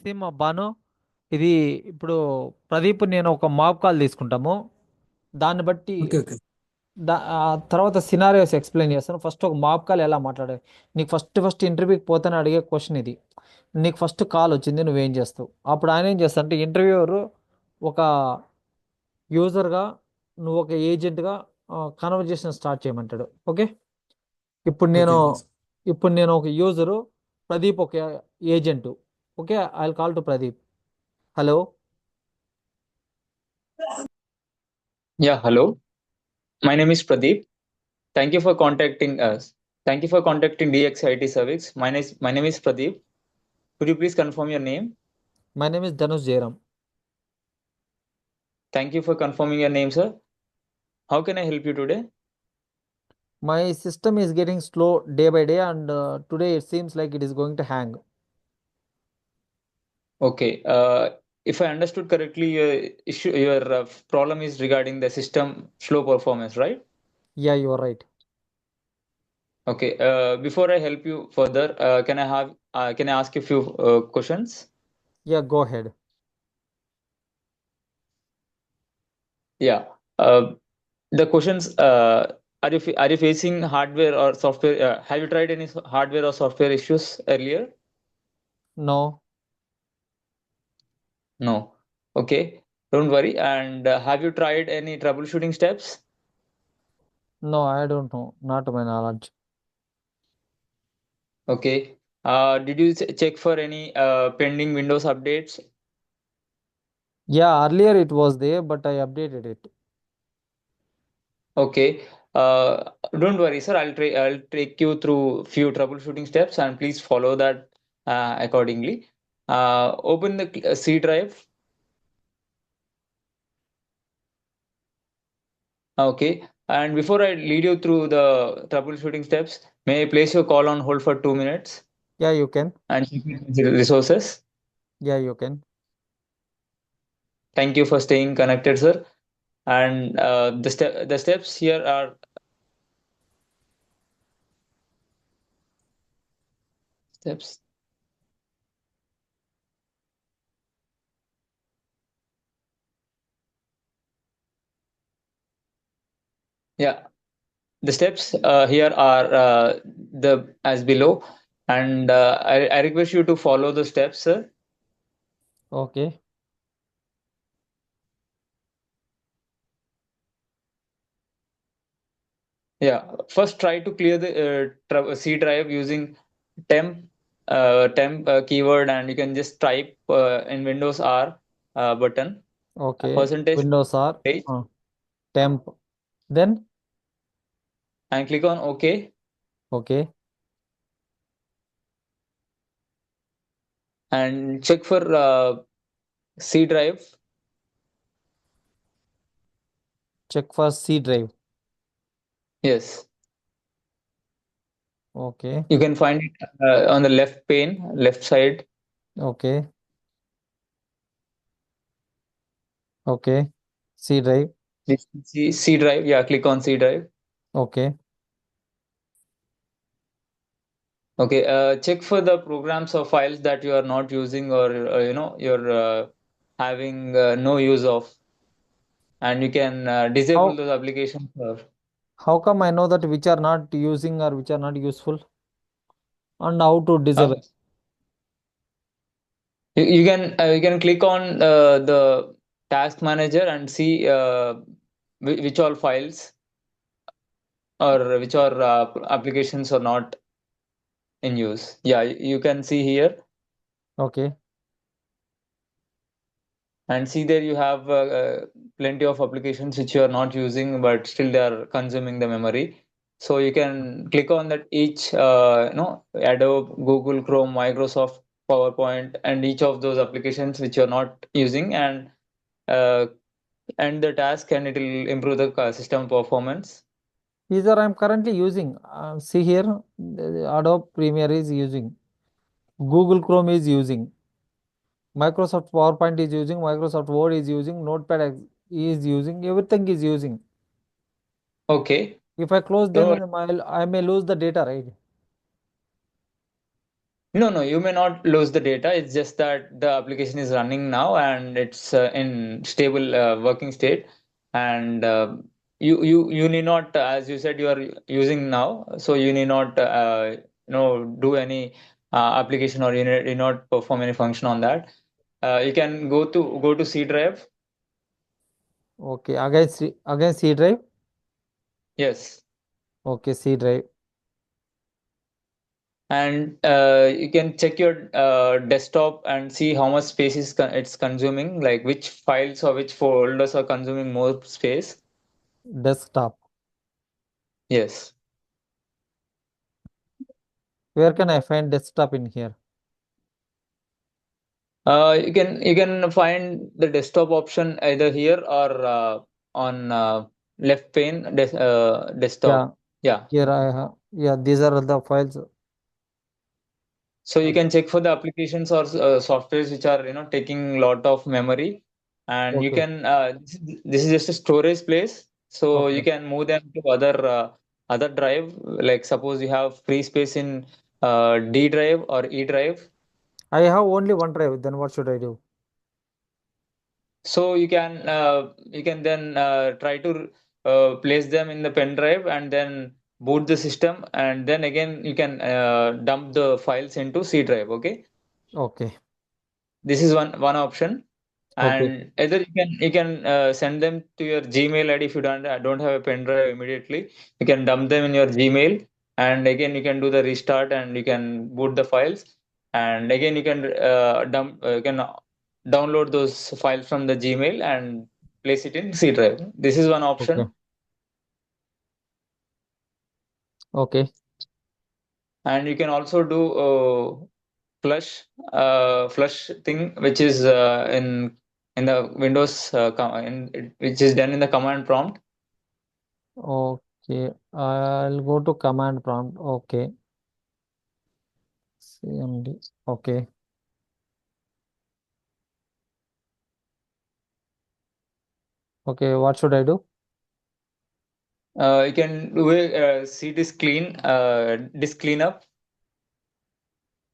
సీమ బాను ఇది ఇప్పుడు ప్రదీప్ నేను ఒక మాక్ కాల్ తీసుకుంటాము. దాన్ని బట్టి ఓకే ఓకే ఆ తర్వాత సినారియోస్ ఎక్స్ప్లెయిన్ చేస్తాను. ఫస్ట్ ఒక మాక్ కాల్ ఎలా మాట్లాడాలి. నీకు ఫస్ట్ ఇంటర్వ్యూకి పోతానే అడిగే క్వశ్చన్ ఇది. నీకు ఫస్ట్ కాల్ వచ్చింది, నువ్వేం చేస్తావు? అప్పుడు ఆయన ఏం చేస్తా అంటే ఇంటర్వ్యూవర్ ఒక యూజర్గా, నువ్వు ఒక ఏజెంట్గా కన్వర్జేషన్ స్టార్ట్ చేయమంటాడు. ఓకే. ఇప్పుడు నేను ఓకే ఓకే ఇప్పుడు నేను ఒక యూజరు, ప్రదీప్ ఒక agent. Okay, I will call to Pradeep. Hello. Yeah, hello. My name is Pradeep. Thank you for contacting us. Thank you for contacting DXIT Service. My name is Pradeep. Could you please confirm your name? My name is Dhanush Jayaram. Thank you for confirming your name, sir. How can I help you today? My system is getting slow day by day, and today it seems like it is going to hang. Okay. If I understood correctly, your problem is regarding the system slow performance, right? Yeah, you are right. Okay. Before I help you further, can I ask you a few questions? Yeah, go ahead. Yeah. The questions, are you facing hardware or software? Have you tried any hardware or software issues earlier? No, No. Okay. Don't worry. And have you tried any troubleshooting steps? no, I don't know. Not to my knowledge. Okay. Did you check for any pending Windows updates? Yeah, earlier it was there, but I updated it. Okay. Don't worry, sir. I'll take you through few troubleshooting steps and please follow that accordingly. Open the C drive. Okay. And before I lead you through the troubleshooting steps, may I place your call on hold for 2 minutes Yeah, you can. and check the resources? Yeah, you can. Thank you for staying connected, sir. And the steps here are steps. Yeah, the steps here are the as below, and I request you to follow the steps, sir. Okay. Yeah, first try to clear the C drive using temp keyword, and you can just type in Windows R button Okay. percentage Windows R. page Temp. Then, and click on OK okay. and check for C drive. Check for C drive. Yes, Okay. you can find it on the left pane, left side. Okay. Okay. C drive. C drive. Yeah, click on C drive. Okay. Okay, check for the programs or files that you are not using or you're having no use of, and you can disable How those applications. how come I know that which are not using or which are not useful, and how to disable? Uh, you can click on the task manager and see which all files or which are applications are not in use. Yeah, you can see here. Okay. And see there you have plenty of applications which you are not using, but still they are consuming the memory. So you can click on that each, Adobe, Google Chrome, Microsoft PowerPoint, and each of those applications which you are not using, and uh, end the task, and it will improve the system performance. These are I'm currently using. See here, Adobe Premiere is using. Google Chrome is using. Microsoft PowerPoint is using. Microsoft Word is using. Notepad is using. Everything is using. Okay. If I close, So then I may lose the data, right? No, you may not lose the data. It's just that the application is running now and it's in stable working state. And you need not, as you said, you are using now, so you need not do any application, or need not perform any function on that. You can go to C drive. Okay, again C drive. Yes. Okay, C drive. And you can check your desktop and see how much space it's consuming, like which files or which folders are consuming more space. Desktop. Yes. Where can I find desktop in here? You can find the desktop option either here or on left pane Yeah, desktop. Yeah. here I have. Yeah, these are the files. So you Uh, can check for the applications or softwares which are taking lot of memory, and you Okay, can this is just a storage place, so you okay. can move them to other drive. Like suppose you have free space in D drive or E drive, I have only one drive. Then what should I do? so you can then try to place them in the pen drive and then boot the system, and then again you can dump the files into C drive. Okay. Okay, This is one option. okay, And either you can send them to your Gmail ID. If you don't have a pen drive immediately, you can dump them in your Gmail, and again you can do the restart and you can boot the files, and again you can download those files from the Gmail and place it in C drive. This is one okay, option. okay. And you can also do flush thing, which is in the Windows which is done in the command prompt. Okay, I'll go to command prompt. Okay, CMD. Okay, okay. What should I do? You can do a disk cleanup.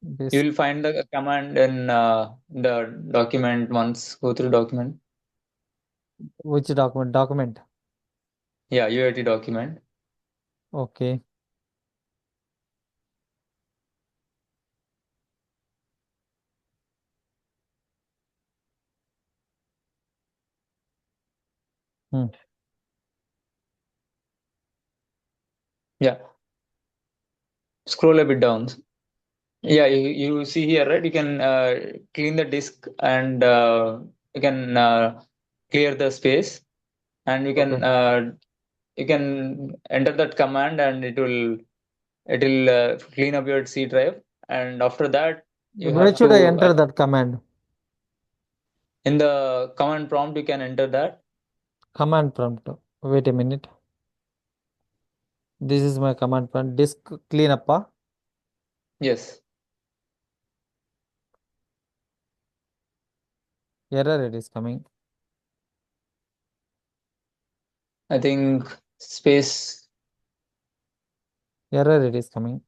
You This will find the command in the document. Once go through document. which document? Document. Yeah, UAT document. Okay. Hmm. Yeah, scroll a bit down. Yeah, you see here, right? You can clean the disk, and you can clear the space, and Okay. you can enter that command, and it will clean up your C drive. And after that, you Where have should I to enter that command? in the command prompt you can enter that. Command prompt. Wait a minute. This is my command prompt. Disk cleanup. Yes, Error it is coming. I think space. Error it is coming.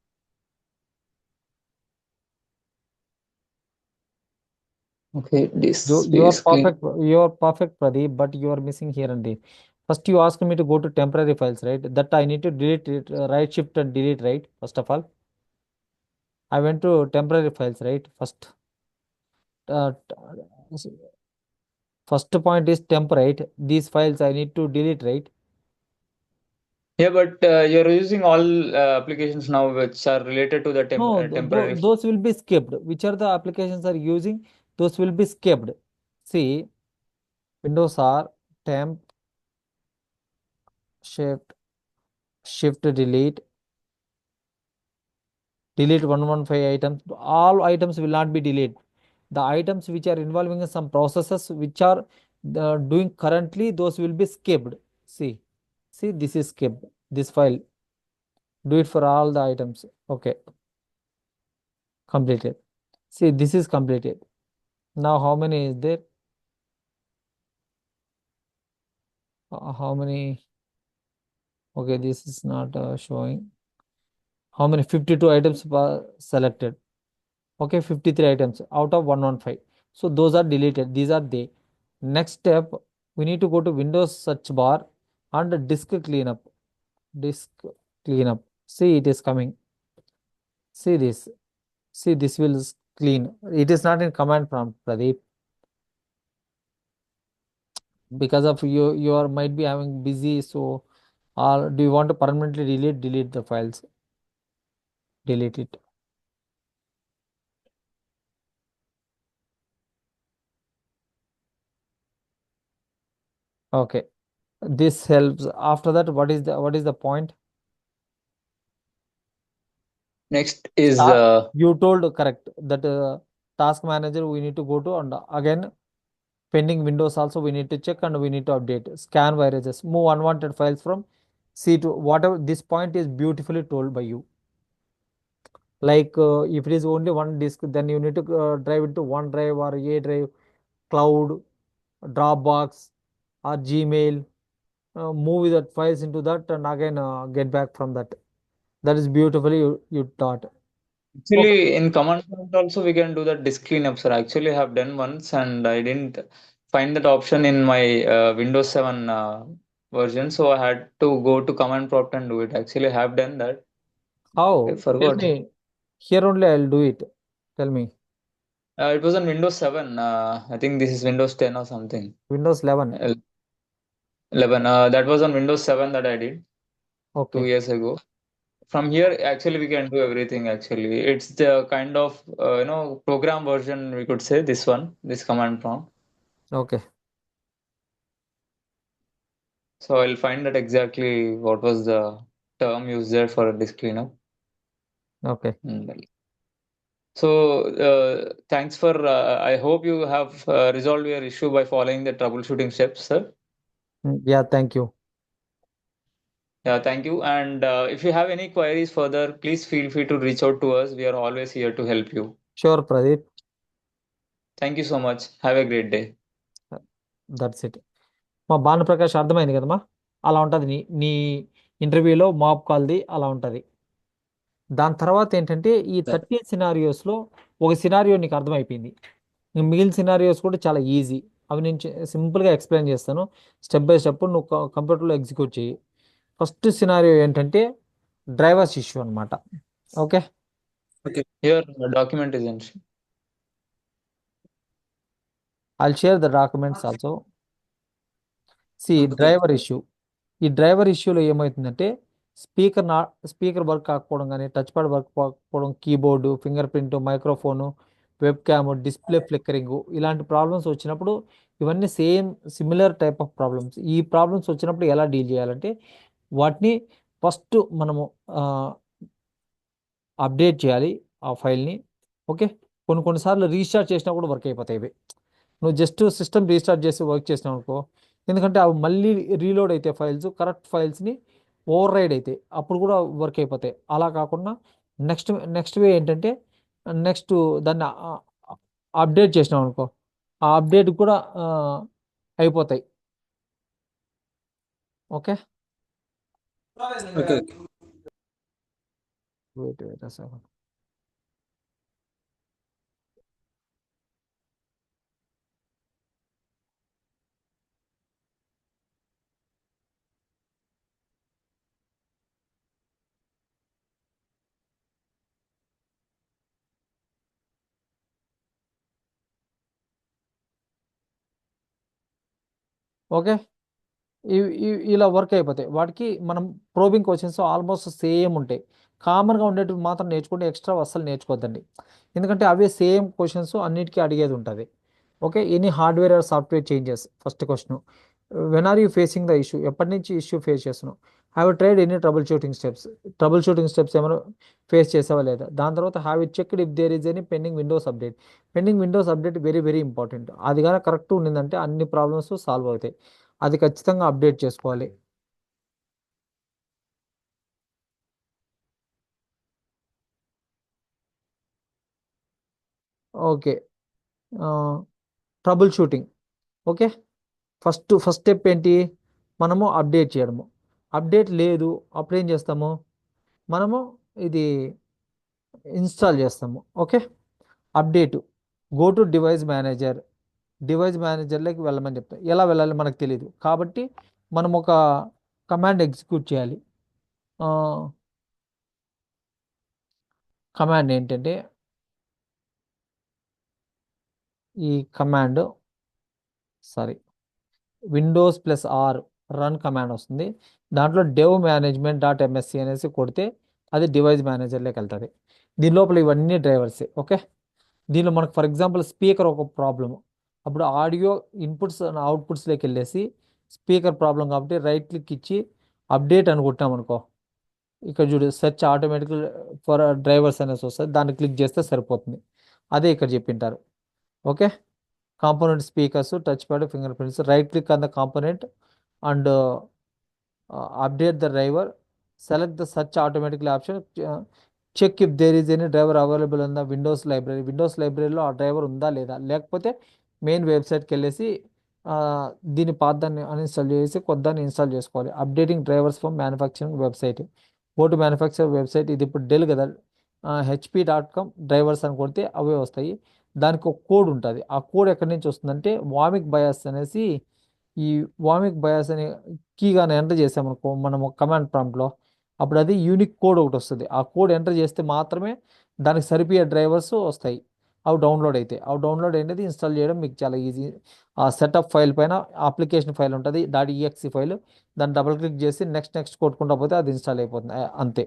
Okay, disk You are space clean. perfect. You are perfect, Pradeep, but you are missing here and there. First, you asked me to go to temporary files, right? That I need to delete it. Right shift and delete, right? First of all, I went to temporary files, right? First point is temp, right? These files I need to delete, right? Yeah, but you're using all applications now which are related to the No, temporary. those will be skipped. Which are the applications are using? Those will be skipped. See, Windows R, temp, shift, shift, delete, delete 115 items. All items will not be deleted. The items which are involving some processes which are doing currently, those will be skipped. See, this is skipped. This file, do it for all the items. Okay, completed. See, this is completed. Now, how many is there? How many? Okay, this is not showing. How many? 52 items were selected. Okay, 53 items out of 115. So those are deleted. These are they. Next step, we need to go to Windows search bar and disk cleanup. Disk cleanup. See, it is coming. See this. See, this will clean. It is not in command prompt, Pradeep. Because of you are might be having busy. So, or do you want to permanently delete the files? Delete it. Okay. This helps. After that, what is the point? Next is You told correct that task manager we need to go to, and again pending windows also we need to check and we need to update. Scan viruses, move unwanted files from C to whatever. This point is beautifully told by you. Like if it is only one disk, then you need to drive into OneDrive or A drive, cloud, Dropbox or Gmail. Move that files into that and again get back from that. That is beautifully you taught. Okay. actually in command prompt also we can do that disk cleanup, sir. Actually, I have done once and I didn't find that option in my Windows 7 version, so I had to go to command prompt and do it. Actually, I have done that. I How? Tell forgot. me. Here only I'll do it. Tell me. It was on Windows 7. I think this is Windows 10 or something. Windows 11. 11. That was on Windows 7 that I did two Okay. years ago. From here, actually, we can do everything. Actually, it's the kind of program version we could say. This one, this command prompt. Okay. So I'll find that exactly what was the term used there for disk cleanup. Okay. Mm. So thanks for. I hope you have resolved your issue by following the troubleshooting steps, sir. Yeah, thank you. Yeah, thank you. And if you have any queries further, please feel free to reach out to us. We are always here to help you. Sure, Pradeep. Thank you so much. Have a great day. That's it. మా భానుప్రకాష్ అర్థమైంది కదమ్మా? అలా ఉంటుంది నీ ఇంటర్వ్యూలో MOP కాల్ది అలా ఉంటుంది. దాని తర్వాత ఏంటంటే ఈ 13 సినారియోస్లో ఒక సినారియో నీకు అర్థమైపోయింది. మిగిలిన సినారియోస్ కూడా చాలా ఈజీ. అవి నేను సింపుల్గా ఎక్స్ప్లెయిన్ చేస్తాను. స్టెప్ బై స్టెప్ నువ్వు కంప్యూటర్లో ఎగ్జిక్యూట్ చేయి. ఫస్ట్ సినారియో ఏంటంటే డ్రైవర్స్ ఇష్యూ అనమాట. Okay. Okay. Here, the document is in. I'll share the documents also. సి Okay. Driver issue. ఈ డ్రైవర్ ఇష్యూలో ఏమవుతుందంటే స్పీకర్ వర్క్ కాకపోవడం కానీ, టచ్ ప్యాడ్ వర్క్ కాకపోవడం, keyboard, fingerprint, microphone, webcam, display flickering, ఇలాంటి problems వచ్చినప్పుడు ఇవన్నీ సిమిలర్ టైప్ ఆఫ్ ప్రాబ్లమ్స్. ఈ ప్రాబ్లమ్స్ వచ్చినప్పుడు ఎలా డీల్ చేయాలంటే వాటిని ఫస్ట్ మనము అప్డేట్ చేయాలి ఆ ఫైల్ని. ఓకే. కొన్నిసార్లు రీస్టార్ట్ చేసినా కూడా వర్క్ అయిపోతాయి ఇవి. నువ్వు జస్ట్ సిస్టమ్ రీస్టార్ట్ చేసి వర్క్ చేసినావు అనుకో, ఎందుకంటే అవి మళ్ళీ రీలోడ్ అయితే ఫైల్స్ కరెక్ట్ ఫైల్స్ని ఓవర్ రైడ్ అయితే అప్పుడు కూడా వర్క్ అయిపోతాయి. అలా కాకుండా నెక్స్ట్ వే ఏంటంటే నెక్స్ట్ దాన్ని అప్డేట్ చేసినాం అనుకో, ఆ అప్డేట్ కూడా అయిపోతాయి. ఓకే. Okay. వెయిట్ అసలు. ఓకే. ఇలా వర్క్ అయిపోతాయి. వాటికి మనం ప్రోబింగ్ క్వశ్చన్స్ ఆల్మోస్ట్ సేమ్ ఉంటాయి. కామన్గా ఉండేటివి మాత్రం నేర్చుకుంటే ఎక్స్ట్రా అస్సలు నేర్చుకోవద్దండి. ఎందుకంటే అవే సేమ్ క్వశ్చన్స్ అన్నిటికీ అడిగేది ఉంటుంది. Okay. Any hardware or software changes first question. When are you facing the issue? ఎప్పటి నుంచి ఇష్యూ ఫేస్ చేస్తున్నావు? Have tried any troubleshooting steps ఏమైనా ఫేస్ చేసావా లేదా? దాని తర్వాత have it checked if there is any pending Windows update. Pending Windows update very very important. అది కానీ కరెక్ట్ ఉండిందంటే అన్ని ప్రాబ్లమ్స్ సాల్వ్ అవుతాయి. అది ఖచ్చితంగా అప్డేట్ చేసుకోవాలి. Okay. Trouble shooting. Okay. First step ఏంటి? మనము అప్డేట్ చేయడము. అప్డేట్ లేదు అప్పుడు ఏం చేస్తాము? మనము ఇది ఇన్స్టాల్ చేస్తాము. Okay. Update, go to device మేనేజర్లోకి వెళ్ళమని చెప్తాం. ఎలా వెళ్ళాలి మనకు తెలియదు, కాబట్టి మనం ఒక కమాండ్ ఎగ్జిక్యూట్ చేయాలి. కమాండ్ ఏంటంటే ఈ command sorry Windows plus R run command వస్తుంది. దాంట్లో డెవ్ మేనేజ్మెంట్ డాట్ ఎంఎస్సి అనేసి కొడితే అది డివైస్ మేనేజర్లోకి వెళ్తుంది. దీని లోపల ఇవన్నీ డ్రైవర్సే. ఓకే, దీనిలో మనకు ఫర్ ఎగ్జాంపుల్ స్పీకర్ ఒక ప్రాబ్లమ్, అప్పుడు ఆడియో ఇన్పుట్స్ అండ్ అవుట్పుట్స్లోకి వెళ్ళేసి స్పీకర్ ప్రాబ్లం కాబట్టి రైట్ క్లిక్ ఇచ్చి అప్డేట్ అని కొట్టామనుకో, ఇక్కడ చూడు సెర్చ్ ఆటోమేటిక్ ఫర్ డ్రైవర్స్ అనేసి వస్తుంది, దాన్ని క్లిక్ చేస్తే సరిపోతుంది. అదే ఇక్కడ చెప్పింటారు. Okay, component speakers touch pad fingerprints, right click on the component and update the driver, select the search automatically option, check if there is any driver available in the Windows లైబ్రరీలో ఆ driver ఉందా లేదా, లేకపోతే main వెబ్సైట్కి వెళ్ళేసి దీని పాతదాన్ని uninstall చేసి కొత్తదాన్ని install చేసుకోవాలి. Updating drivers from manufacturing website, go to manufacture website, ఇది ఇప్పుడు డెల్ కదా, hp.com డ్రైవర్స్ అని కొడితే అవే వస్తాయి. దానికి ఒక కోడ్ ఉంటుంది. ఆ కోడ్ ఎక్కడి నుంచి వస్తుందంటే వామిక్ బయాస్ అనేసి, ఈ వామిక్ బయాస్ అనే కీ కానీ ఎంటర్ చేసామనుకో మనం కమాండ్ ప్రాంప్ట్లో, అప్పుడు అది యూనిక్ కోడ్ ఒకటి వస్తుంది. ఆ కోడ్ ఎంటర్ చేస్తే మాత్రమే దానికి సరిపోయే డ్రైవర్స్ వస్తాయి. అవి డౌన్లోడ్ అయితే అవి డౌన్లోడ్ అయినది ఇన్స్టాల్ చేయడం మీకు చాలా ఈజీ. ఆ సెటప్ ఫైల్ పైన అప్లికేషన్ ఫైల్ ఉంటుంది, .exe ఫైల్, దాన్ని డబుల్ క్లిక్ చేసి నెక్స్ట్ నెక్స్ట్ కొట్టుకుంటా పోతే అది ఇన్స్టాల్ అయిపోతుంది. అంతే.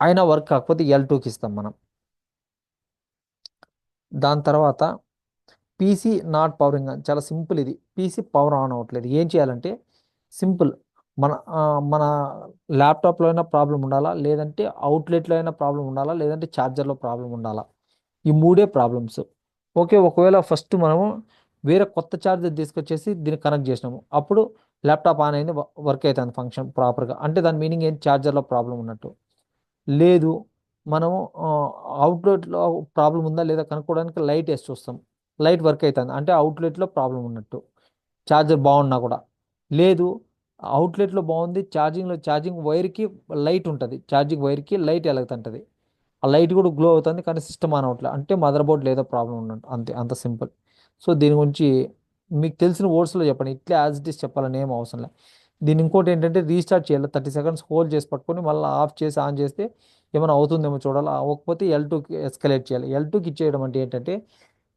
అయినా వర్క్ కాకపోతే L2కి ఇస్తాం మనం. దాని తర్వాత పీసీ నాట్ పవరింగ్ ఆన్, చాలా సింపుల్ ఇది. పీసీ పవర్ ఆన్ అవ్వట్లేదు, ఏం చేయాలంటే సింపుల్, మన మన ల్యాప్టాప్లో అయినా ప్రాబ్లం ఉండాలా, లేదంటే అవుట్లెట్లో అయినా ప్రాబ్లం ఉండాలా, లేదంటే ఛార్జర్లో ప్రాబ్లం ఉండాలా, ఈ మూడే ప్రాబ్లమ్స్. ఓకే, ఒకవేళ ఫస్ట్ మనము వేరే కొత్త ఛార్జర్ తీసుకొచ్చేసి దీన్ని కనెక్ట్ చేసినాము, అప్పుడు ల్యాప్టాప్ ఆన్ అయింది, వర్క్ అవుతుంది ఫంక్షన్ ప్రాపర్గా, అంటే దాని మీనింగ్ ఏంటి, ఛార్జర్లో ప్రాబ్లం ఉన్నట్టు. లేదు, మనము అవుట్లెట్లో ప్రాబ్లం ఉందా లేదా కనుక్కోవడానికి లైట్ వేసి చూస్తాం, లైట్ వర్క్ అవుతుంది అంటే అవుట్లెట్లో ప్రాబ్లం ఉన్నట్టు, ఛార్జర్ బాగున్నా కూడా. లేదు, అవుట్లెట్లో బాగుంది, ఛార్జింగ్ వైర్కి లైట్ ఉంటుంది, ఛార్జింగ్ వైర్కి లైట్ వెలుగుతుంటుంది, ఆ లైట్ కూడా గ్లో అవుతుంది కానీ సిస్టమ్ ఆన్ అవ్వట్లేదు అంటే మదర్ బోర్డ్ లేదో ప్రాబ్లం ఉన్నట్టు, అంతే, అంత సింపుల్. సో దీని గురించి మీకు తెలిసిన వర్డ్స్లో చెప్పండి, ఇట్లే యాజ్ ఇట్ ఈస్ చెప్పాలని ఏం అవసరం లేదు. దీని ఇంకోటి ఏంటంటే రీస్టార్ట్ చేయాలి, 30 సెకండ్స్ హోల్డ్ చేసి పట్టుకొని మళ్ళీ ఆఫ్ చేసి ఆన్ చేస్తే ఏమైనా అవుతుందేమో చూడాలి, అవ్వకపోతే L2కి ఎస్కలేట్ చేయాలి. L2కి ఇచ్చేయడం అంటే ఏంటంటే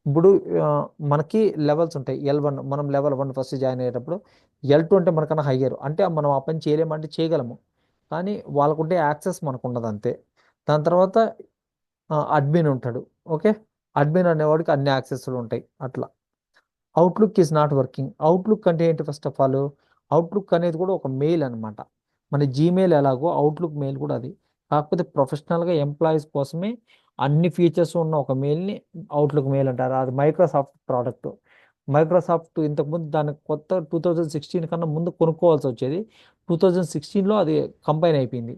ఇప్పుడు ఆ, మనకి లెవెల్స్ ఉంటాయి. L1 మనం లెవెల్ 1 ఫస్ట్ జాయిన్ అయ్యేటప్పుడు, L2 అంటే మనకన్నా హయ్యర్, అంటే మనం ఆ పని చేయలేమంటే చేయగలము, కానీ వాళ్ళకుంటే యాక్సెస్ మనకు ఉండదు అంతే. దాని తర్వాత అడ్మిన్ ఉంటాడు. ఓకే, అడ్మిన్ అనేవాడికి అన్ని యాక్సెస్లు ఉంటాయి అట్లా. Outlook is not working, outlook అంటే ఏంటి, ఫస్ట్ ఆఫ్ ఆల్ అవుట్లుక్ అనేది కూడా ఒక మెయిల్ అనమాట. మన జీమెయిల్ ఎలాగో అవుట్లుక్ మెయిల్ కూడా అది, కాకపోతే ప్రొఫెషనల్గా ఎంప్లాయీస్ కోసమే అన్ని ఫీచర్స్ ఉన్న ఒక మెయిల్ని అవుట్లుక్ మెయిల్ అంటారు. అది మైక్రోసాఫ్ట్ ప్రోడక్ట్. మైక్రోసాఫ్ట్ ఇంతకుముందు దాని కొత్త 2016 కన్నా ముందు కొనుక్కోవాల్సి వచ్చేది, 2016లో అది కంబైన్ అయిపోయింది.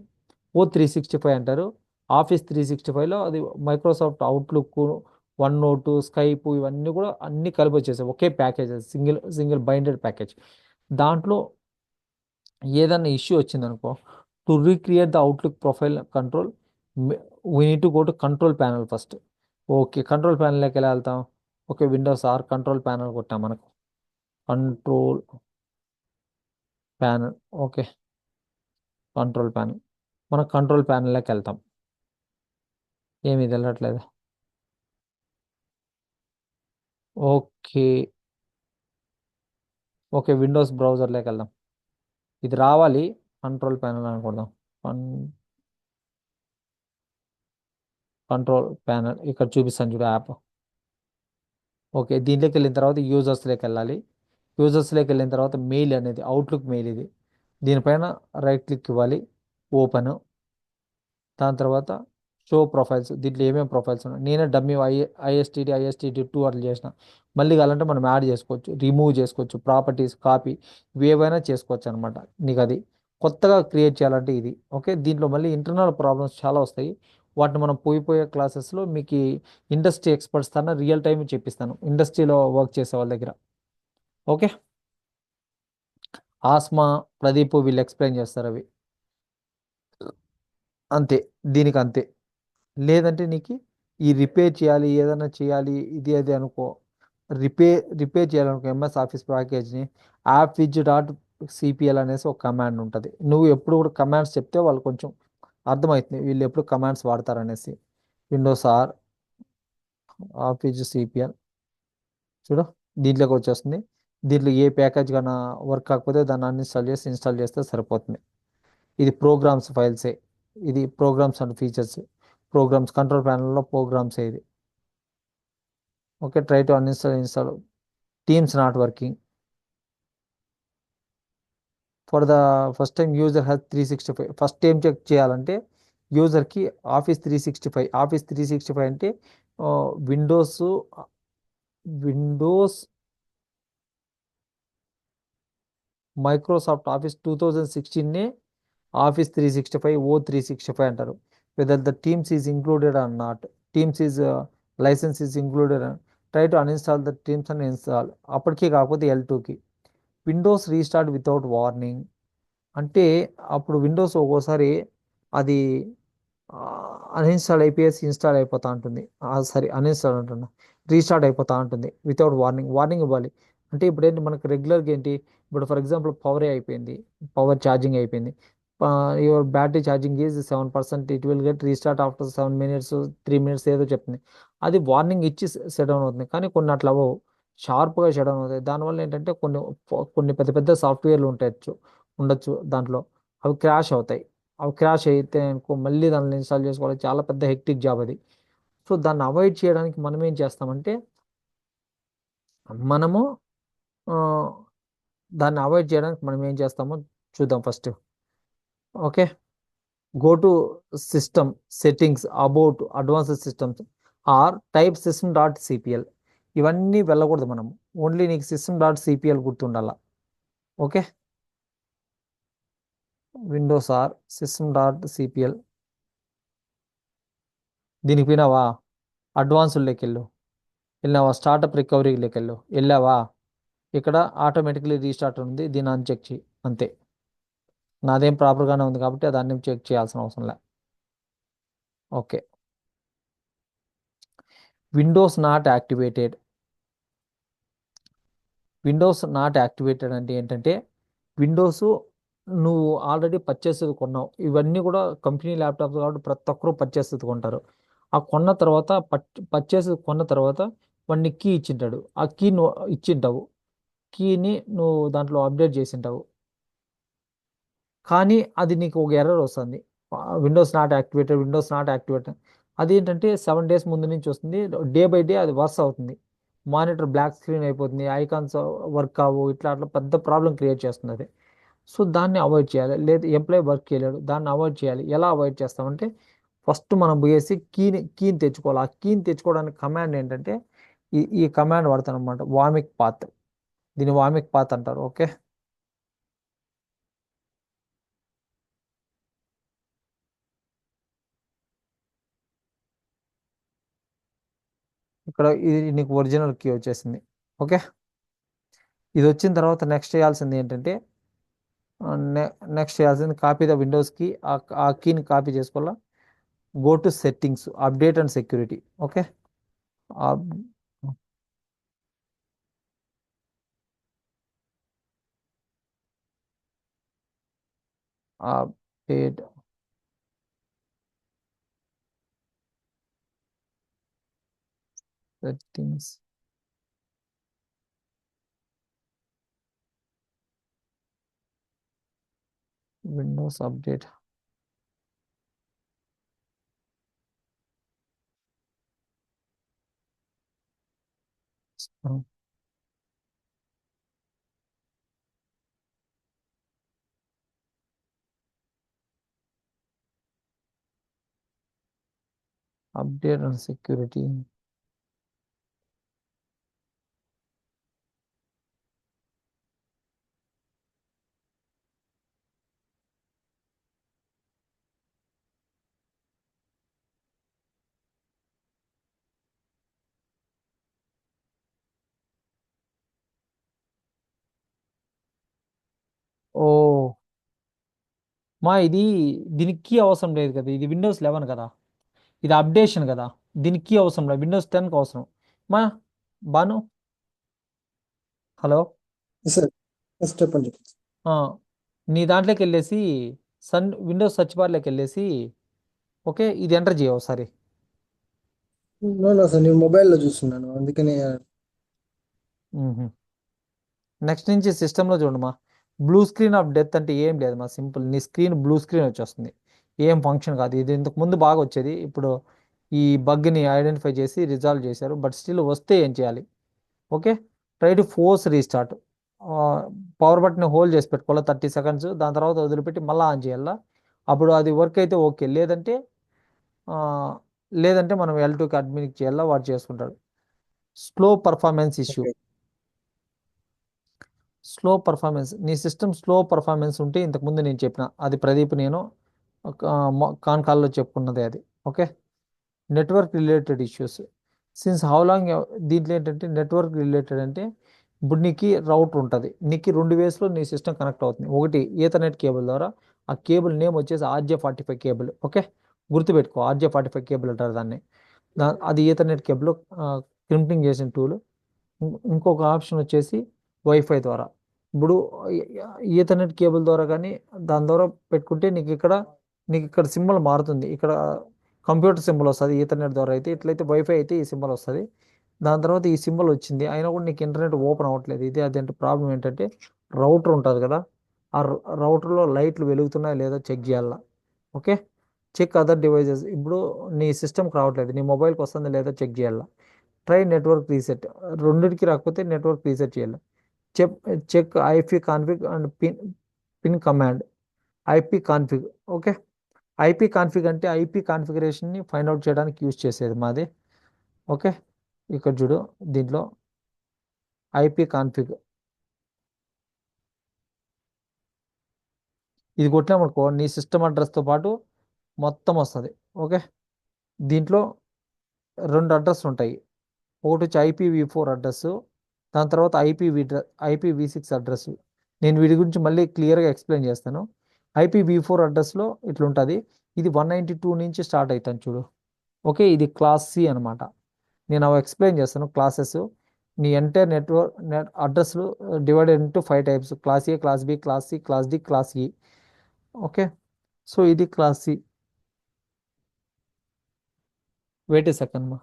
O365 అంటారు, Office 365లో అది మైక్రోసాఫ్ట్ అవుట్లుక్, OneNote, స్కైప్ ఇవన్నీ కూడా అన్ని కలిపి వచ్చేసాయి ఒకే package, single single binded package. దాంట్లో ఏదైనా ఇష్యూ వచ్చిందనుకో, to recreate the Outlook profile control, we need to go to control panel first. Okay, control ప్యానల్లోకి ఎలా వెళ్తాం, okay Windows R control panel కొట్టాం మనకు, control panel. Okay, control panel, మనం control ప్యానల్లోకి వెళ్తాం. ఏమీ వెళ్ళట్లేదు. ఓకే, ఓకే విండోస్ బ్రౌజర్లోకి వెళ్దాం, ఇది రావాలి, కంట్రోల్ ప్యానల్ అనుకుందాం. కంట్రోల్ ప్యానల్ ఇక్కడ చూపిస్తాను చూడు యాప్. ఓకే, దీంట్లోకి వెళ్ళిన తర్వాత యూజర్స్లోకి వెళ్ళాలి. యూజర్స్లోకి వెళ్ళిన తర్వాత మెయిల్ అనేది అవుట్లుక్ మెయిల్ ఇది, దీనిపైన రైట్ క్లిక్ ఇవ్వాలి, ఓపెన్. దాని తర్వాత షో ప్రొఫైల్స్, దీంట్లో ఏమేమి ప్రొఫైల్స్ ఉన్నాయి, నేనే డమ్మీ ఐఎస్టిడి 2 అట్లా చేసిన, మళ్ళీ కావాలంటే మనం యాడ్ చేసుకోవచ్చు, రిమూవ్ చేసుకోవచ్చు, ప్రాపర్టీస్ కాపీ, ఏవైనా చేసుకోవచ్చు అనమాట. నీకు అది కొత్తగా క్రియేట్ చేయాలంటే ఇది. ఓకే, దీంట్లో మళ్ళీ ఇంటర్నల్ ప్రాబ్లమ్స్ చాలా వస్తాయి, వాటిని మనం పోయిపోయే క్లాసెస్లో మీకు ఇండస్ట్రీ ఎక్స్పర్ట్స్ తన రియల్ టైం చెప్పిస్తాను, ఇండస్ట్రీలో వర్క్ చేసే వాళ్ళ దగ్గర. ఓకే, ఆస్మా, ప్రదీప్ వీళ్ళు ఎక్స్ప్లెయిన్ చేస్తారు అవి, అంతే, దీనికి అంతే. లేదంటే నీకు ఈ రిపేర్ చేయాలి, ఏదైనా చేయాలి, ఇది అది అనుకో, రిపేర్ చేయాలనుకో ఎంఎస్ ఆఫీస్ ప్యాకేజ్ని, యాప్ విజ్ డాట్ సిపిఎల్ అనేసి ఒక కమాండ్ ఉంటుంది. నువ్వు ఎప్పుడు కూడా కమాండ్స్ చెప్తే వాళ్ళు కొంచెం అర్థమవుతుంది వీళ్ళు ఎప్పుడు కమాండ్స్ వాడతారనేసి. విండోస్ ఆర్ ఆఫీస్ సిపిఎల్ చూడు, దీంట్లోకి వచ్చేస్తుంది. దీంట్లో ఏ ప్యాకేజ్ కన్నా వర్క్ కాకపోతే దాన్ని అన్ఇన్స్టాల్ చేసి ఇన్స్టాల్ చేస్తే సరిపోతుంది. ఇది ప్రోగ్రామ్స్ ఫైల్సే, ఇది programs and features. Programs control ప్యానల్లో ప్రోగ్రామ్స్ ఇది. Okay, try to install Teams not working for the first time user has 365. First ఏం చెక్ చేయాలంటే యూజర్కి ఆఫీస్ 365 అంటే విండోస్ విండోస్ మైక్రోసాఫ్ట్ ఆఫీస్ 2016నే ఆఫీస్ 365 O365 అంటారు. Whether the Teams is included or not, Teams is license is included. Try to uninstall the Teams and install. అప్పటికీ కాకపోతే L2కి. Windows restart without warning అంటే అప్పుడు విండోస్ ఒక్కోసారి అది అన్ఇన్స్టాల్ అయిపోయేసి ఇన్స్టాల్ అయిపోతా ఉంటుంది. సరే, అన్ఇన్స్టాల్ అంటున్నా, రీస్టార్ట్ అయిపోతా ఉంటుంది వితౌట్ వార్నింగ్ ఇవ్వాలి. అంటే ఇప్పుడు ఏంటి మనకు రెగ్యులర్గా ఏంటి, ఇప్పుడు ఫర్ ఎగ్జాంపుల్ పవరే అయిపోయింది, పవర్ ఛార్జింగ్ అయిపోయింది, your battery charging is 7%, it will get restart after 7 minutes, 3 minutes ఏదో చెప్తుంది. అది వార్నింగ్ ఇచ్చి సెట్ డౌన్ అవుతుంది. కానీ కొన్ని అట్లా అవ్వవు, షార్ప్గా షట్ డౌన్ అవుతాయి. దానివల్ల ఏంటంటే కొన్ని పెద్ద పెద్ద సాఫ్ట్వేర్లు ఉండొచ్చు దాంట్లో, అవి క్రాష్ అవుతాయి. అవి క్రాష్ అయితే అనుకో మళ్ళీ దాన్ని ఇన్స్టాల్ చేసుకోవాలి, చాలా పెద్ద హెక్టిక్ జాబ్ అది. సో దాన్ని అవాయిడ్ చేయడానికి మనం ఏం చేస్తామంటే మనము ఆ, దాన్ని అవాయిడ్ చేయడానికి మనం ఏం చేస్తామో చూద్దాం first. Okay, go to system settings, about advanced systems or type system.cpl. ఇవన్నీ వెళ్ళకూడదు మనం, ఓన్లీ నీకు system.cpl గుర్తుండాల. Okay, Windows are system.cpl. దీనికి పోయినావా, అడ్వాన్స్డ్లోకి వెళ్ళినావా, స్టార్టప్ రికవరీలోకి వెళ్ళావా, ఇక్కడ ఆటోమేటిక్లీ రీస్టార్ట్ ఉంది, దీన్ని అన్చెక్ చేయి అంతే. నాదేం ప్రాపర్గానే ఉంది కాబట్టి దాన్ని చెక్ చేయాల్సిన అవసరం లే. Okay, Windows not activated. Windows not activated అంటే ఏంటంటే విండోస్ నువ్వు ఆల్రెడీ పర్చేస్ కొన్నావు. ఇవన్నీ కూడా కంపెనీ ల్యాప్టాప్స్ కాబట్టి ప్రతి ఒక్కరూ పర్చేస్ కొంటారు. ఆ కొన్న తర్వాత పర్చేస్ కొన్న తర్వాత వాడిని కీ ఇచ్చింటాడు, ఆ కీ నువ్వు ఇచ్చింటావు, కీని నువ్వు దాంట్లో అప్డేట్ చేసింటావు. కానీ అది నీకు ఒక ఎర్రర్ వస్తుంది, విండోస్ నాట్ యాక్టివేటెడ్. అదేంటంటే 7 days ముందు నుంచి వస్తుంది, డే బై డే అది వర్స్ అవుతుంది. మానిటర్ బ్లాక్ స్క్రీన్ అయిపోతుంది, ఐకాన్స్ వర్క్ అవ్వు, ఇట్లా అట్లా పెద్ద ప్రాబ్లం క్రియేట్ చేస్తుంది అది. సో దాన్ని అవాయిడ్ చేయాలి. లేదు ఎంప్లాయీ వర్క్ చేయలేడు, దాన్ని అవాయిడ్ చేయాలి. ఎలా అవాయిడ్ చేస్తామంటే ఫస్ట్ మనం పోయేసి కీని తెచ్చుకోవాలి. ఆ కీని తెచ్చుకోవడానికి కమాండ్ ఏంటంటే ఈ కమాండ్ వాడతాను అనమాట, వామిక్ పాత్. దీన్ని వామిక్ పాత్ అంటారు. ఓకే, ఇక్కడ ఇది నీకు ఒరిజినల్ కీ వచ్చేసింది. ఓకే, ఇది వచ్చిన తర్వాత నెక్స్ట్ చేయాల్సింది ఏంటంటే నెక్స్ట్ చేయాల్సింది కాపీ ద విండోస్కి, ఆ కీని కాపీ చేసుకోవాలా. Go to settings, update and security. Okay, update settings, Windows update. Update and security. ఓ ఇది దీనికి కీ అవసరం లేదు కదా, ఇది విండోస్ 11 కదా, ఇది అప్డేషన్ కదా. దీనికి కీ అవసరం లేదు, విండోస్ 10కి అవసరం. మా బాను, హలో. సార్ ఎస్ చెప్పండి. ఆ, నీ దాంట్లోకి వెళ్ళేసి విండోస్ సర్చ్ బార్లోకి వెళ్ళేసి ఓకే ఇది ఎంటర్ చేయ ఒకసారి. నో సార్, నేను మొబైల్లో చూస్తున్నాను అందుకనే. నెక్స్ట్ నుంచి సిస్టంలో చూడమా. బ్లూ స్క్రీన్ ఆఫ్ డెత్ అంటే ఏం లేదు మా, సింపుల్ నీ స్క్రీన్ బ్లూ స్క్రీన్ వచ్చేస్తుంది. ఏం ఫంక్షన్ కాదు ఇది, ఇంతకు ముందు బాగా వచ్చేది, ఇప్పుడు ఈ బగ్ని ఐడెంటిఫై చేసి రిజాల్వ్ చేశారు, బట్ స్టిల్ వస్తే ఏం చేయాలి. Okay, try to force restart. Power button hold చేసి పెట్టుకోవాలి 30 సెకండ్స్, దాని తర్వాత వదిలిపెట్టి మళ్ళీ ఆన్ చేయాలా. అప్పుడు అది వర్క్ అయితే ఓకే, లేదంటే ఆ, లేదంటే మనం L2కి అడ్మిట్ చేయాలా, వాడు చేసుకుంటాడు. Slow performance issue. ఓకే. నీ సిస్టమ్ స్లో పర్ఫార్మెన్స్ ఉంటే ఇంతకుముందు నేను చెప్పిన అది, ప్రదీప్ నేను కాన్ కాల్లో చెప్పుకున్నది అది. Okay, network related issues since how long. దీంట్లో ఏంటంటే నెట్వర్క్ రిలేటెడ్ అంటే, ఇప్పుడు నీకు రౌటర్ ఉంటుంది, నీకు 2 వేస్లో నీ సిస్టమ్ కనెక్ట్ అవుతుంది. ఒకటి ఈథర్నెట్ కేబుల్ ద్వారా, ఆ కేబుల్ నేమ్ వచ్చేసి RJ45 కేబుల్. ఓకే, గుర్తుపెట్టుకో, RJ45 కేబుల్ అంటారు దాన్ని. అది ఈథర్నెట్ కేబుల్, క్రింపింగ్ చేసిన టూల్. ఇంకొక ఆప్షన్ వచ్చేసి వైఫై ద్వారా. ఇప్పుడు ఈథర్నెట్ కేబుల్ ద్వారా కానీ దాని ద్వారా పెట్టుకుంటే నీకు ఇక్కడ సింబల్ మారుతుంది. ఇక్కడ కంప్యూటర్ సింబల్ వస్తుంది ఈథర్నెట్ ద్వారా అయితే, ఇట్లయితే వైఫై అయితే ఈ సింబల్ వస్తుంది. దాని తర్వాత ఈ సింబల్ వచ్చింది అయినా కూడా నీకు ఇంటర్నెట్ ఓపెన్ అవ్వట్లేదు. ఇది అదేంటే ప్రాబ్లం ఏంటంటే, రౌటర్ ఉంటుంది కదా, ఆ రౌటర్లో లైట్లు వెలుగుతున్నాయా లేదా చెక్ చేయాలా. Okay, check other devices. ఇప్పుడు నీ సిస్టమ్కి రావట్లేదు, నీ మొబైల్కి వస్తుంది లేదా చెక్ చేయాలా. Try network reset. రెండింటికి రాకపోతే నెట్వర్క్ రీసెట్ చేయాలి. Check check IP config and ping command. IP config. Okay, IP config అంటే ఐపీ కాన్ఫిగరేషన్ని ఫైండ్ అవుట్ చేయడానికి యూజ్ చేసేది మాది. ఓకే, ఇక్కడ చూడు, దీంట్లో ఐపీ కాన్ఫిగ్ ఇది కొట్టినామనుకో నీ సిస్టమ్ అడ్రస్తో పాటు మొత్తం వస్తుంది. ఓకే, దీంట్లో 2 అడ్రస్ ఉంటాయి. ఒకటి వచ్చి IPv4 అడ్రస్, దాని తర్వాత IPv6 అడ్రస్. నేను వీటి గురించి మళ్ళీ క్లియర్గా ఎక్స్ప్లెయిన్ చేస్తాను. IPv4 అడ్రస్లో ఇట్లుంటుంది, ఇది 192 నుంచి స్టార్ట్ అవుతాను చూడు. ఓకే, ఇది క్లాస్ C అనమాట. నేను అవి ఎక్స్ప్లెయిన్ చేస్తాను క్లాసెస్. నీ ఎంటైర్ అడ్రస్లు divided into 5 types: class A, class B, class C, class D, class E. Okay, so ఇది క్లాస్ C. వెయిట్ ఏ సెకండ్ మా.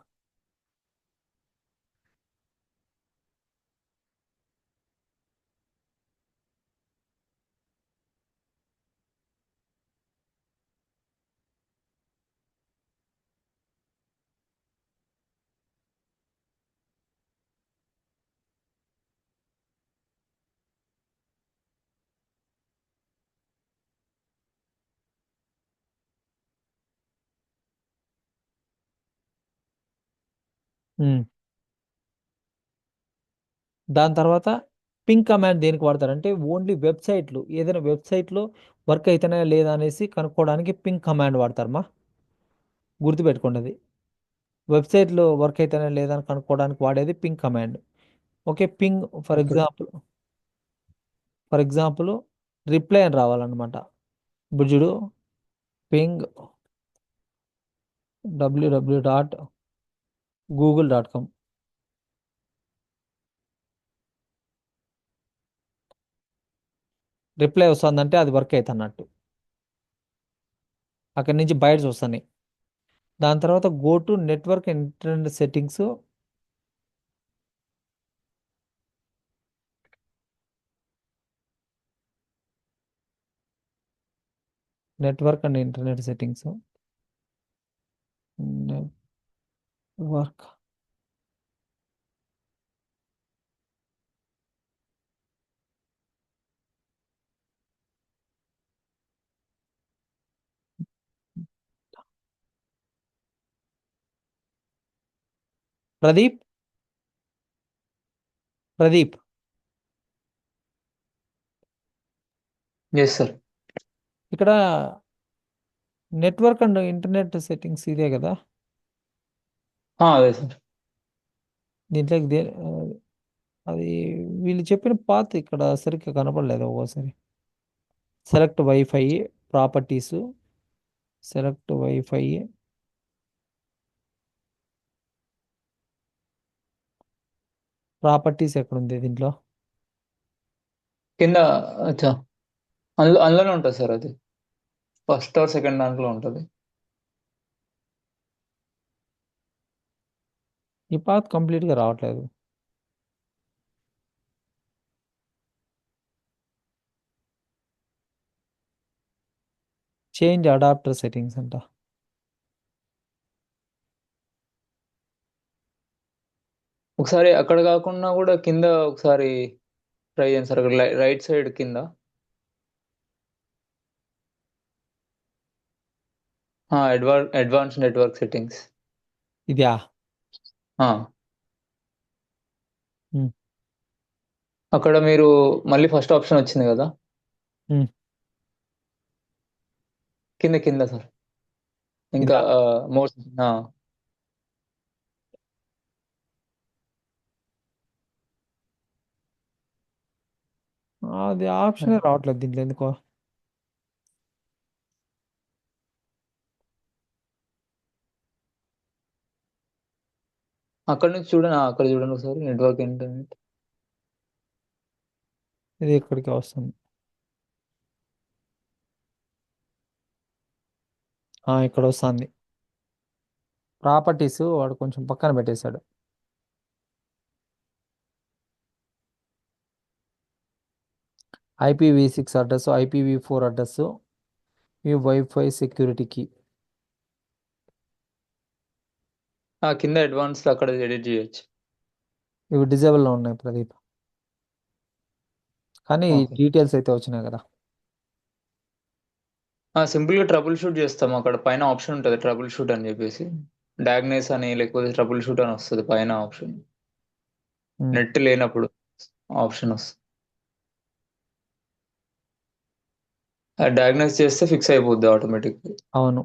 దాని తర్వాత పింగ్ కమాండ్ దేనికి వాడతారంటే, ఓన్లీ వెబ్సైట్లు, ఏదైనా వెబ్సైట్లో వర్క్ అవుతున్నాయా లేదా అనేసి కనుక్కోవడానికి పింగ్ కమాండ్ వాడతారమ్మా. గుర్తుపెట్టుకోండి అది, వెబ్సైట్లో వర్క్ అవుతున్నాయా లేదా అని కనుక్కోవడానికి వాడేది ping command. Okay, ping for okay. Example for example reply అని రావాలన్నమాట. ఇప్పుడు చూడు, పింగ్ www.google.com. రిప్లై వస్తుందంటే అది వర్క్ అవుతున్నట్టు, అక్కడి నుంచి బయట వస్తాయి. దాని తర్వాత go to network internet settings. Network and internet settings, network. Pradeep, Pradeep, Yes, sir. ఇక్కడ నెట్వర్క్ అండ్ ఇంటర్నెట్ సెట్టింగ్స్ ఇదే కదా. అదే సార్. దీంట్లోకి అది వీళ్ళు చెప్పిన పాత్ ఇక్కడ సరిగ్గా కనపడలేదు ఒక్కోసారి. Select wifi properties, select wifi. Properties ఎక్కడుంది దీంట్లో? కింద అచ్చా, అందులోనే ఉంటుంది సార్ అది. ఫస్ట్ ఆర్ సెకండ్ దాంట్లో ఉంటుంది. ఈ పాత్ కంప్లీట్గా రావట్లేదు. చేంజ్ అడాప్టర్ సెట్టింగ్స్ అంట. ఒకసారి అక్కడ కాకుండా కూడా కింద ఒకసారి ట్రై చేయండి సార్, అక్కడ రైట్ సైడ్ కింద అడ్వాన్స్ నెట్వర్క్ సెట్టింగ్స్. ఇదా? ఉమ్, అక్కడ మీరు మళ్ళీ ఫస్ట్ ఆప్షన్ వచ్చింది కదా, ఉమ్. కింద కింద సార్, ఇంకా ఇదా? మోస్ట్. అది ఆప్షనే రావట్లేదు దీంట్లో ఎందుకో. అక్కడ నుంచి చూడండి, అక్కడ చూడండి ఒకసారి, నెట్వర్క్ ఇంటర్నెట్. ఇది ఇక్కడికి వస్తుంది. ఇక్కడ వస్తుంది. ప్రాపర్టీస్ వాడు కొంచెం పక్కన పెట్టేశాడు. IPv6 అడ్రస్, IPv4 అడ్రస్, ఈ వైఫై సెక్యూరిటీకి. కింద అడ్వాన్స్ అక్కడ ఎడిట్ చేయొచ్చు. ఇవి డిజేబుల్లో ఉన్నాయి ప్రదీప్, కానీ ఓకే, డీటెయిల్స్ అయితే వచ్చినాయి కదా. సింపుల్ గా ట్రబుల్ షూట్ చేస్తాం. అక్కడ పైన ఆప్షన్ ఉంటుంది ట్రబుల్ షూట్ అని చెప్పేసి, డయాగ్నైస్ అని లేకపోతే ట్రబుల్ షూట్ అని వస్తుంది పైన ఆప్షన్. ఉమ్, నెట్ లేనప్పుడు ఆప్షన్ వస్తుంది. డయాగ్నైజ్ చేస్తే ఫిక్స్ అయిపోద్ది ఆటోమేటిక్. అవును.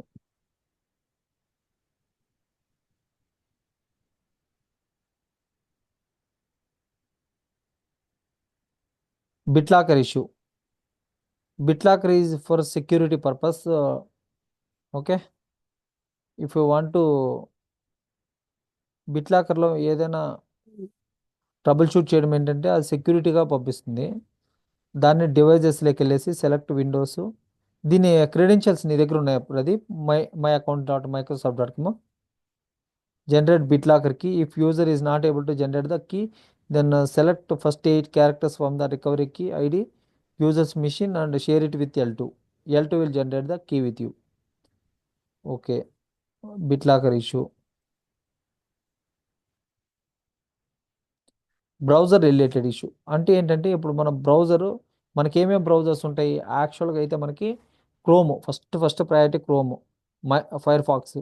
BitLocker issue. BitLocker is for security purpose. Okay, if you want to బిట్లాకర్లో ఏదైనా ట్రబుల్ షూట్ చేయడం ఏంటంటే అది సెక్యూరిటీగా పంపిస్తుంది. దాన్ని డివైజెస్లోకి వెళ్ళేసి సెలెక్ట్ విండోస్. దీని క్రెడెన్షియల్స్ నీ దగ్గర ఉన్నాయి Pradeep? My account dot Microsoft dot com. Generate BitLocker key. If user is not able to generate the key, then select first 8 characters from the recovery key ID user's machine and share it with L2. L2 will generate the key with you. Okay, BitLocker issue. Browser related issue అంటే ఏంటంటే ఇప్పుడు మన browser, మనకి ఏమేమి browsers ఉంటాయి యాక్చువల్గా అయితే మనకి Chrome first priority Chrome, Firefox,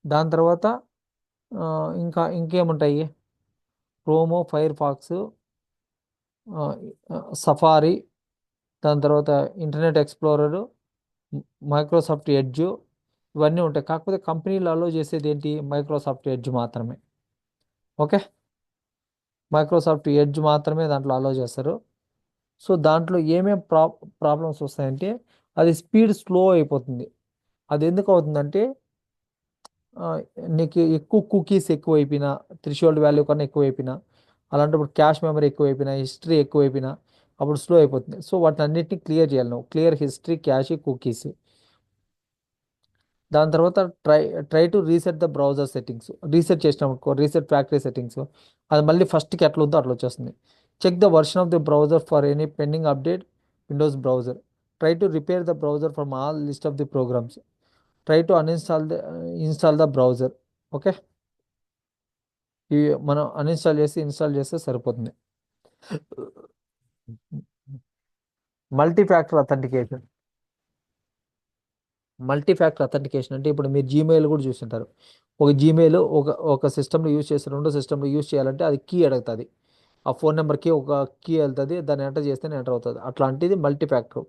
దాని తర్వాత ఇంకేముంటాయి, క్రోమో, ఫైర్ ఫాక్స్, సఫారీ, దాని తర్వాత ఇంటర్నెట్ ఎక్స్ప్లోరరు, మైక్రోసాఫ్ట్ ఎడ్జ్, ఇవన్నీ ఉంటాయి. కాకపోతే కంపెనీలు అలో చేసేది ఏంటి, మైక్రోసాఫ్ట్ ఎడ్జ్ మాత్రమే. ఓకే, మైక్రోసాఫ్ట్ ఎడ్జ్ మాత్రమే దాంట్లో అలో చేస్తారు. సో దాంట్లో ఏమేం ప్రాబ్లమ్స్ వస్తాయంటే అది స్పీడ్ స్లో అయిపోతుంది. అది ఎందుకు అవుతుందంటే నీకు ఎక్కువ కుకీస్ ఎక్కువైపోయినా, థ్రెషోల్డ్ వాల్యూ కన్నా ఎక్కువైపోయినా, అలాంటప్పుడు క్యాష్ మెమరీ ఎక్కువైపోయినా, హిస్టరీ ఎక్కువైపోయినా అప్పుడు స్లో అయిపోతుంది. సో వాటిని అన్నిటిని క్లియర్ చేయాలి నువ్వు. Clear history, cache, cookies. దాని తర్వాత try to reset the browser settings. Reset చేసినప్పుడు రీసెట్ ఫ్యాక్టరీ సెట్టింగ్స్, అది మళ్ళీ ఫస్ట్కి ఎట్లా ఉందో అట్లా వచ్చేస్తుంది. Check the version of the browser for any pending update. Windows browser. Try to repair the browser from all list of the programs. Try to install the browser. Okay, ఇవి మనం install చేస్తే సరిపోతుంది. Multi factor authentication. Multi factor authentication అంటే ఇప్పుడు మీరు Gmail కూడా చూస్తుంటారు. ఒక జీమెయిల్ ఒక సిస్టంలో యూజ్ చేసి రెండో సిస్టంలో యూజ్ చేయాలంటే అది కీ అడుగుతుంది. ఆ ఫోన్ నెంబర్కి ఒక కీ వెళ్తుంది, దాన్ని ఎంటర్ చేస్తేనే ఎంటర్ అవుతుంది. అట్లాంటిది మల్టీ ఫ్యాక్టర్.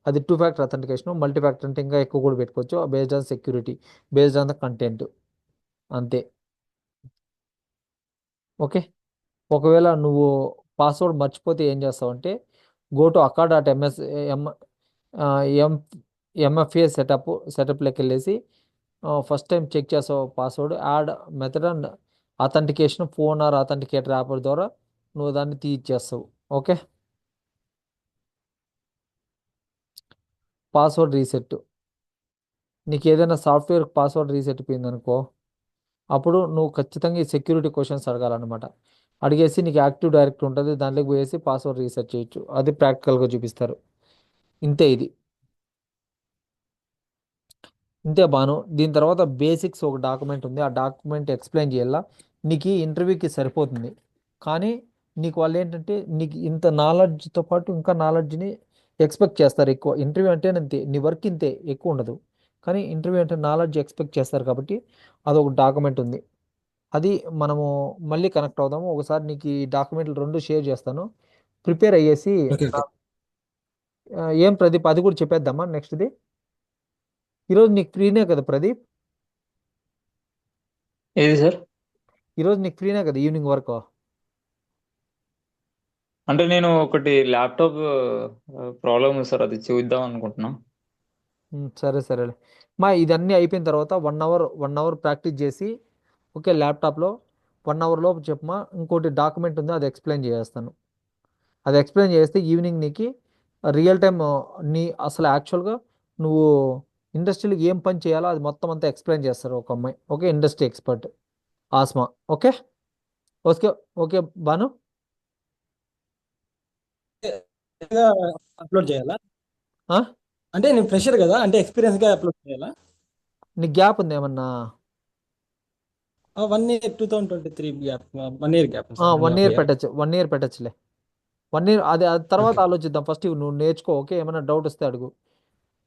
అది 2 ఫ్యాక్టర్ అథెంటికేషన్. మల్టీ ఫ్యాక్టర్ అంటే ఇంకా ఎక్కువ కూడా పెట్టుకోవచ్చు, based on security, based on the content, అంతే. ఓకే, ఒకవేళ నువ్వు పాస్వర్డ్ మర్చిపోతే ఏం చేస్తావంటే go to aka dot M MFA సెటప్లోకి వెళ్ళేసి ఫస్ట్ టైం చెక్ చేసావు password, add method and authentication phone or authenticator app ద్వారా నువ్వు దాన్ని తీయిచ్చేస్తావు. ఓకే. Password reset. నీకు ఏదైనా సాఫ్ట్వేర్ పాస్వర్డ్ రీసెట్ పోయిందనుకో, అప్పుడు నువ్వు ఖచ్చితంగా ఈ సెక్యూరిటీ క్వశ్చన్స్ అడగాలన్నమాట. అడిగేసి నీకు యాక్టివ్ డైరెక్టరీ ఉంటుంది, దాంట్లోకి పోయేసి పాస్వర్డ్ రీసెట్ చేయొచ్చు. అది ప్రాక్టికల్గా చూపిస్తారు. ఇంతే ఇది. ఇంతే బాను. దీని తర్వాత బేసిక్స్ ఒక డాక్యుమెంట్ ఉంది, ఆ డాక్యుమెంట్ ఎక్స్ప్లెయిన్ చేయాలా. నీకు ఈ ఇంటర్వ్యూకి సరిపోతుంది. కానీ నీకు వాళ్ళు ఏంటంటే నీకు ఇంత నాలెడ్జ్తో పాటు ఇంకా నాలెడ్జ్ని ఎక్స్పెక్ట్ చేస్తారు ఎక్కువ. ఇంటర్వ్యూ అంటే అంతే, నీ వర్క్ ఇంతే, ఎక్కువ ఉండదు. కానీ ఇంటర్వ్యూ అంటే నాలెడ్జ్ ఎక్స్పెక్ట్ చేస్తారు కాబట్టి అదొక డాక్యుమెంట్ ఉంది. అది మనము మళ్ళీ కనెక్ట్ అవుదాము ఒకసారి. నీకు ఈ డాక్యుమెంట్లు రెండు షేర్ చేస్తాను, ప్రిపేర్ అయ్యేసి. Okay okay. ఏం ప్రదీప్, అది కూడా చెప్పేద్దామా నెక్స్ట్ది? ఈరోజు నీకు ఫ్రీనే కదా ప్రదీప్? ఏది సార్? ఈరోజు నీకు ఫ్రీనే కదా ఈవినింగ్ వరకు? అంటే నేను ఒకటి ల్యాప్టాప్ ప్రాబ్లమ్ ఉంది సార్, అది చూద్దాం అనుకుంటున్నా. సరే సరేలే. ఇదన్నీ అయిపోయిన తర్వాత 1 అవర్ ప్రాక్టీస్ చేసి, ఓకే, ల్యాప్టాప్లో 1 అవర్ లోపు చెప్పమా. ఇంకోటి డాక్యుమెంట్ ఉంది, అది ఎక్స్ప్లెయిన్ చేస్తాను. అది ఎక్స్ప్లెయిన్ చేస్తే ఈవినింగ్ నీకు రియల్ టైమ్ నీ అసలు యాక్చువల్గా నువ్వు ఇండస్ట్రీలో ఏం పని చేయాలో అది మొత్తం అంతా ఎక్స్ప్లెయిన్ చేస్తారు ఒక అమ్మాయి. Okay, industry expert Asma. Okay. Okay. Okay Banu. Upload చేయాలా? ఆ? అంటే నేను ఫ్రెషర్ కదా, అంటే ఎక్స్పీరియన్స్ గా అప్లోడ్ చేయాలా? నీకు గ్యాప్ ఉంది ఏమన్నా? 1 year 2023 gap, 1 year gap sir, 1 year 1.5 year. పెట్టచ్చు, 1 ఇయర్ పెట్టచ్చులే. 1 ఇయర్ అది తర్వాత ఓకే ఆలోచిద్దాం. ఫస్ట్ ఇవి నువ్వు నేర్చుకో. ఓకే, ఏమైనా డౌట్ వస్తే అడుగు.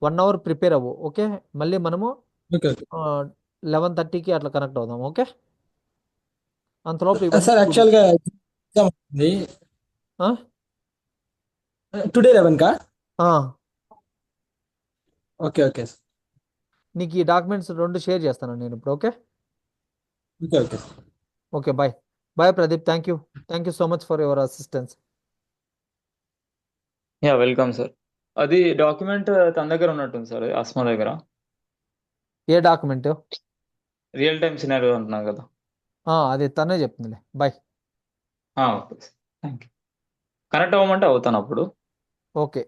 1 అవర్ ప్రిపేర్ అవ్వు. ఓకే, మళ్ళీ మనము ఓకే ఓకే. 11:30కి అట్లా కనెక్ట్ అవుదాం. ఓకే, అంతలోపు ఇవన్నీ సార్ చూడు. యాక్చువల్గా ఎగ్జామ్ ఉంది ఆ? టుడే 11 కా? ఆ, ఓకే ఓకే సార్. నీకు ఈ డాక్యుమెంట్స్ రెండు షేర్ చేస్తాను నేను ఇప్పుడు. Okay. Okay okay sir. Okay, bye. Bye Pradeep. Thank you. Thank you so much for your assistance. Yeah, welcome sir. అది డాక్యుమెంట్ తన దగ్గర ఉన్నట్టుంది సార్, అస్మా దగ్గర. ఏ డాక్యుమెంట్? రియల్ టైమ్ సినారియో అంటున్నాను కదా. అది తనే చెప్తుందిలే. Bye. Okay sir, thank you. Connect అవ్వమంటే అవుతాను అప్పుడు. ఓకే.